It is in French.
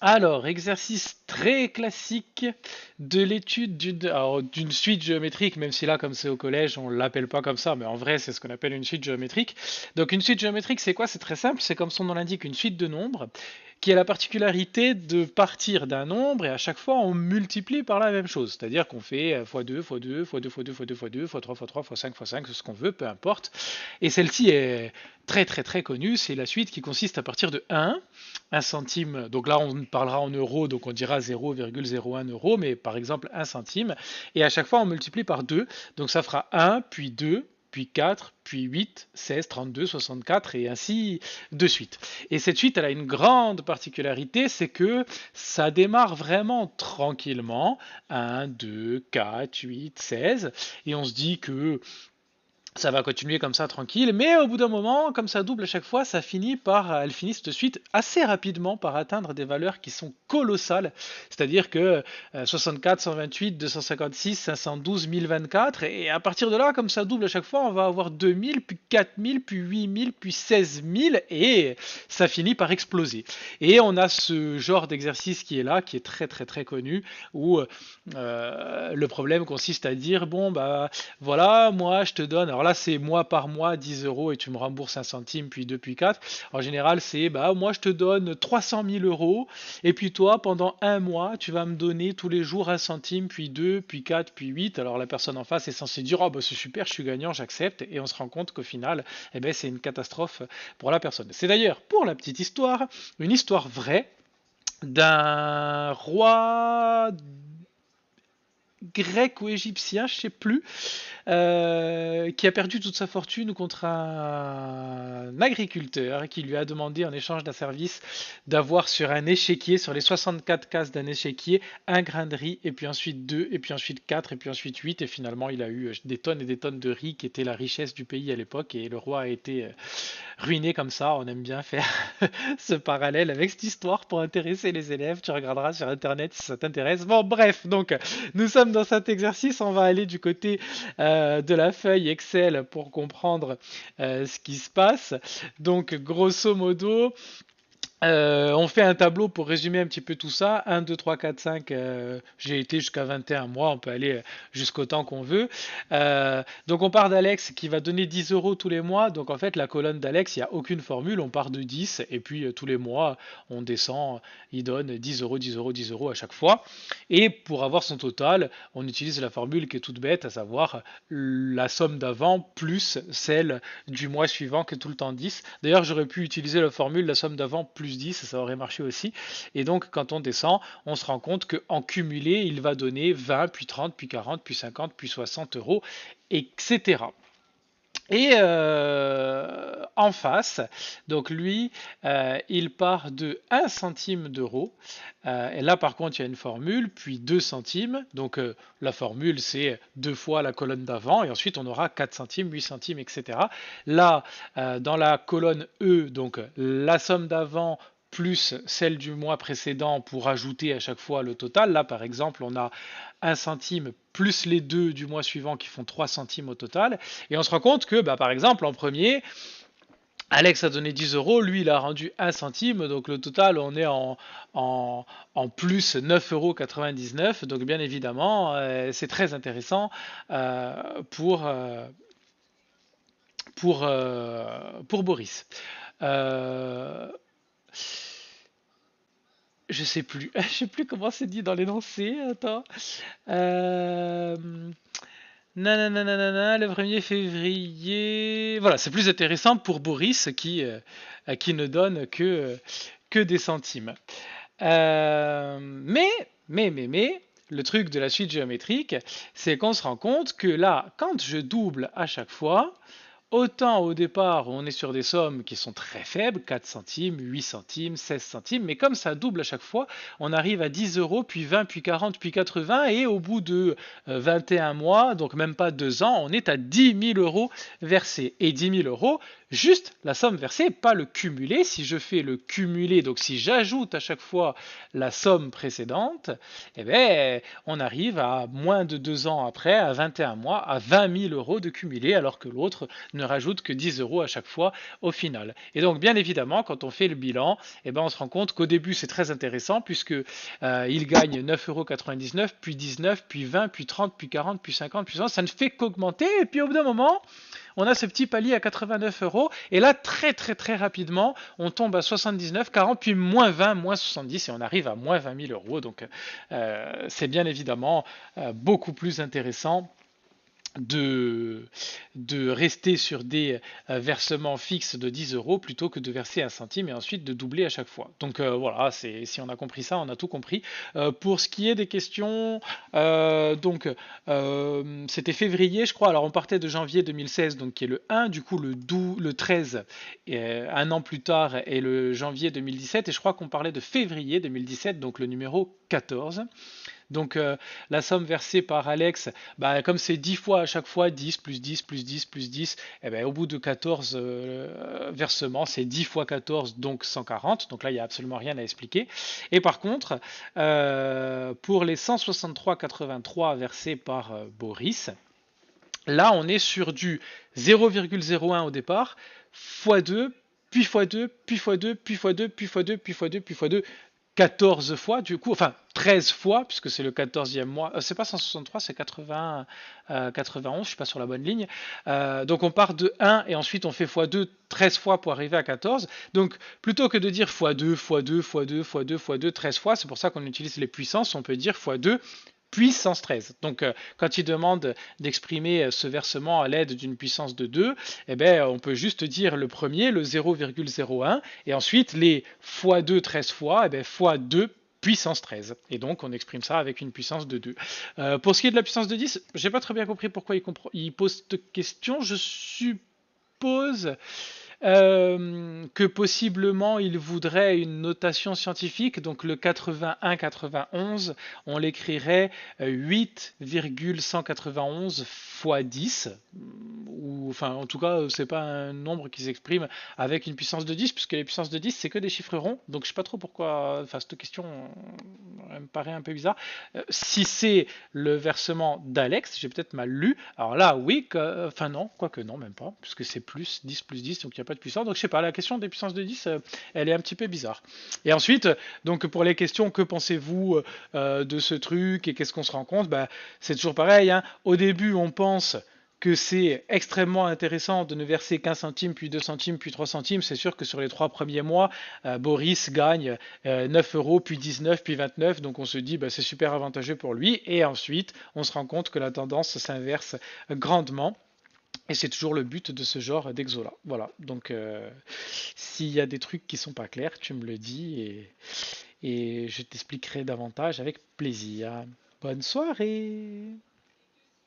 Alors, exercice très classique de l'étude d'une suite géométrique, même si là, comme c'est au collège, on ne l'appelle pas comme ça, mais en vrai, c'est ce qu'on appelle une suite géométrique. Donc, une suite géométrique, c'est quoi? C'est très simple, c'est comme son nom l'indique, une suite de nombres qui a la particularité de partir d'un nombre et à chaque fois, on multiplie par la même chose. C'est-à-dire qu'on fait x2, x2, x2, x2, x2, x2, x3, x3, x5, x5, ce qu'on veut, peu importe. Et celle-ci est très très très connue, c'est la suite qui consiste à partir de 1 centime, donc là on parlera en euros, donc on dira 0,01 euros, mais par exemple 1 centime, et à chaque fois on multiplie par 2, donc ça fera 1, puis 2, puis 4, puis 8, 16, 32, 64, et ainsi de suite. Et cette suite, elle a une grande particularité, c'est que ça démarre vraiment tranquillement, 1, 2, 4, 8, 16, et on se dit que ça va continuer comme ça tranquille, mais au bout d'un moment, comme ça double à chaque fois, elles finissent de suite assez rapidement par atteindre des valeurs qui sont colossales. C'est-à-dire que 64, 128, 256, 512, 1024, et à partir de là, comme ça double à chaque fois, on va avoir 2000, puis 4000, puis 8000, puis 16000, et ça finit par exploser. Et on a ce genre d'exercice qui est là, qui est très très très connu, où le problème consiste à dire, bon, bah voilà, moi je te donne, alors là c'est mois par mois 10 euros et tu me rembourses un centime, puis 2, puis 4. En général c'est, bah moi je te donne 300 000 euros et puis toi pendant un mois tu vas me donner tous les jours un centime, puis 2, puis 4, puis 8. Alors la personne en face est censée dire, oh bah c'est super, je suis gagnant, j'accepte. Et on se rend compte qu'au final, eh ben, c'est une catastrophe pour la personne. C'est d'ailleurs, pour la petite histoire, une histoire vraie d'un roi grec ou égyptien, je sais plus, qui a perdu toute sa fortune contre un agriculteur qui lui a demandé en échange d'un service d'avoir sur un échiquier, sur les 64 cases d'un échiquier, un grain de riz, et puis ensuite deux, et puis ensuite quatre, et puis ensuite huit, et finalement il a eu des tonnes et des tonnes de riz qui était la richesse du pays à l'époque, et le roi a été ruiné comme ça. On aime bien faire ce parallèle avec cette histoire pour intéresser les élèves. Tu regarderas sur internet si ça t'intéresse. Bon, bref, donc nous sommes dans cet exercice. On va aller du côté de la feuille Excel pour comprendre ce qui se passe. Donc, grosso modo, on fait un tableau pour résumer un petit peu tout ça. 1, 2, 3, 4, 5. J'ai été jusqu'à 21 mois. On peut aller jusqu'au temps qu'on veut. Donc on part d'Alex qui va donner 10 euros tous les mois. Donc en fait, la colonne d'Alex, il n'y a aucune formule. On part de 10 et puis tous les mois, on descend. Il donne 10 euros, 10 euros, 10 euros à chaque fois. Et pour avoir son total, on utilise la formule qui est toute bête, à savoir la somme d'avant plus celle du mois suivant qui est tout le temps 10. D'ailleurs, j'aurais pu utiliser la formule la somme d'avant plus 10, ça aurait marché aussi. Et donc, quand on descend, on se rend compte qu'en cumulé, il va donner 20, puis 30, puis 40, puis 50, puis 60 euros, etc. Et en face, donc lui, il part de 1 centime d'euro. Et là, par contre, il y a une formule, puis 2 centimes. Donc la formule, c'est deux fois la colonne d'avant. Et ensuite, on aura 4 centimes, 8 centimes, etc. Là, dans la colonne E, donc la somme d'avant plus celle du mois précédent pour ajouter à chaque fois le total. Là, par exemple, on a 1 centime plus les deux du mois suivant qui font 3 centimes au total. Et on se rend compte que, bah, par exemple, en premier, Alex a donné 10 euros, lui il a rendu 1 centime, donc le total on est en plus 9,99 €. Donc bien évidemment, c'est très intéressant pour, pour Boris. Euh, je sais plus, je sais plus comment c'est dit dans l'énoncé. Attends. Euh, Nanana, le 1er février. Voilà, c'est plus intéressant pour Boris qui ne donne que des centimes. Mais, le truc de la suite géométrique, c'est qu'on se rend compte que là, quand je double à chaque fois, autant au départ, on est sur des sommes qui sont très faibles, 4 centimes, 8 centimes, 16 centimes, mais comme ça double à chaque fois, on arrive à 10 euros, puis 20, puis 40, puis 80, et au bout de 21 mois, donc même pas 2 ans, on est à 10 000 euros versés. Et 10 000 euros, juste la somme versée, pas le cumulé. Si je fais le cumulé, donc si j'ajoute à chaque fois la somme précédente, eh ben, on arrive à moins de 2 ans après, à 21 mois, à 20 000 euros de cumulé, alors que l'autre ne rajoute que 10 euros à chaque fois au final. Et donc, bien évidemment, quand on fait le bilan, eh ben, on se rend compte qu'au début, c'est très intéressant puisque il gagne 9,99 €, puis 19, puis 20, puis 30, puis 40, puis 50, puis 100. Ça ne fait qu'augmenter. Et puis, au bout d'un moment, on a ce petit palier à 89 euros. Et là, très, très, très rapidement, on tombe à 79, 40, puis moins 20, moins 70, et on arrive à moins 20 000 euros. Donc, c'est bien évidemment beaucoup plus intéressant de, de rester sur des versements fixes de 10 euros plutôt que de verser un centime et ensuite de doubler à chaque fois. Donc voilà, si on a compris ça, on a tout compris. Pour ce qui est des questions, donc c'était février, je crois. Alors on partait de janvier 2016, donc qui est le 1, du coup le 13, un an plus tard, est le janvier 2017, et je crois qu'on parlait de février 2017, donc le numéro 14. Donc la somme versée par Alex, bah, comme c'est 10 fois à chaque fois, 10 plus 10 plus 10 plus 10, eh ben, au bout de 14 versements, c'est 10 fois 14, donc 140. Donc là, il n'y a absolument rien à expliquer. Et par contre, pour les 163,83 versés par Boris, là, on est sur du 0,01 au départ, x2, puis x2, puis x2, puis x2, puis x2, puis x2, puis x2, 14 fois, du coup, enfin 13 fois, puisque c'est le 14e mois. C'est pas 163, c'est 80, 91, je suis pas sur la bonne ligne. Donc on part de 1 et ensuite on fait x2 13 fois pour arriver à 14. Donc plutôt que de dire x2, x2, x2, x2, x2, 13 fois, c'est pour ça qu'on utilise les puissances, on peut dire x2 puissance 13. Donc quand il demande d'exprimer ce versement à l'aide d'une puissance de 2, eh ben, on peut juste dire le premier, le 0,01, et ensuite les x2 13 fois, eh ben, x2 puissance 13. Et donc on exprime ça avec une puissance de 2. Pour ce qui est de la puissance de 10, j'ai pas très bien compris pourquoi il pose cette question. Je suppose que possiblement il voudrait une notation scientifique, donc le 81-91, on l'écrirait 8,191 fois 10, ou enfin en tout cas c'est pas un nombre qui s'exprime avec une puissance de 10, puisque les puissances de 10 c'est que des chiffres ronds, donc je sais pas trop pourquoi, enfin cette question me paraît un peu bizarre. Si c'est le versement d'Alex, j'ai peut-être mal lu, alors là oui, enfin non, quoique non, même pas, puisque c'est plus 10 plus 10, donc il n'y a pas de puissance, donc je sais pas, la question des puissances de 10, elle est un petit peu bizarre. Et ensuite, donc pour les questions, que pensez-vous de ce truc et qu'est-ce qu'on se rend compte, bah, c'est toujours pareil, hein. Au début on pense que c'est extrêmement intéressant de ne verser qu'un centime, puis 2 centimes, puis 3 centimes. C'est sûr que sur les 3 premiers mois, Boris gagne 9 euros, puis 19, puis 29. Donc on se dit, bah, c'est super avantageux pour lui. Et ensuite, on se rend compte que la tendance s'inverse grandement. Et c'est toujours le but de ce genre d'exo-là. Voilà. Donc s'il y a des trucs qui sont pas clairs, tu me le dis et je t'expliquerai davantage avec plaisir. Bonne soirée!